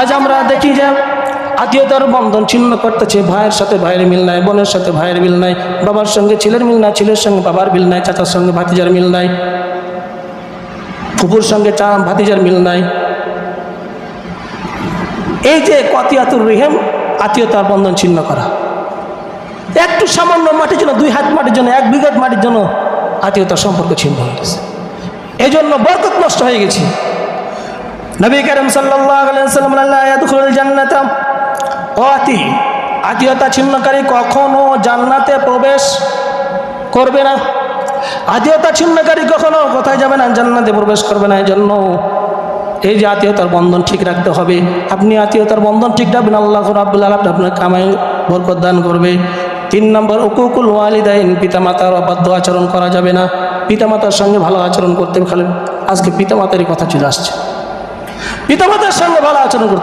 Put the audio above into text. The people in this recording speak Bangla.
আজ আমরা দেখি যে আত্মীয়তার বন্ধন ছিন্ন করতেছে, ভাইয়ের সাথে ভাইয়ের মিল নাই, বোনের সাথে ভাইয়ের মিল নাই, বাবার সঙ্গে ছেলের মিল নাই, ছেলের সঙ্গে বাবার মিল নাই, চাচার সঙ্গে ভাতিজার মিল নাই, ফুপুর সঙ্গে ভাতিজার মিল নাই। এই যে কতিয়াতুর রিহেম, আত্মীয়তার বন্ধন ছিন্ন করা। একটু সামান্য মাটির জন্য, 2 হাত মাটির জন্য, 1 বিঘা মাটির জন্য আত্মীয়তার সম্পর্ক ছিন্ন হয়ে গেছে। এই জন্য বরকত নষ্ট হয়ে গেছে। নবী কারীম সাল্লাল্লাহু আলাইহি ওয়াসাল্লাম লা ইয়াদখুলুল জান্নাতা ওয়াতি, আত্মীয়তা ছিন্নকারী কখনো জান্নাতে প্রবেশ করবে না। আত্মীয়তা ছিন্নকারী কখনো কোথায় যাবে না? জান্নাতে প্রবেশ করবে না। এই জন্য এই যে আত্মীয়তার বন্ধন ঠিক রাখতে হবে। আপনি আত্মীয়তার বন্ধন ঠিক রাখবেন, আল্লাহ রাব্বুল আলামিন আপনার কামাই বরকত দান করবে। 3 নম্বর, উকুকুল ওয়ালিদাইন, পিতামাতার অবাধ্য আচরণ করা যাবে না। পিতামাতার সঙ্গে ভালো আচরণ করতে হবে। খালি আজকে পিতামাতারই কথা চলে আসছে, পিতামাতার সঙ্গে ভালো আচরণ করতে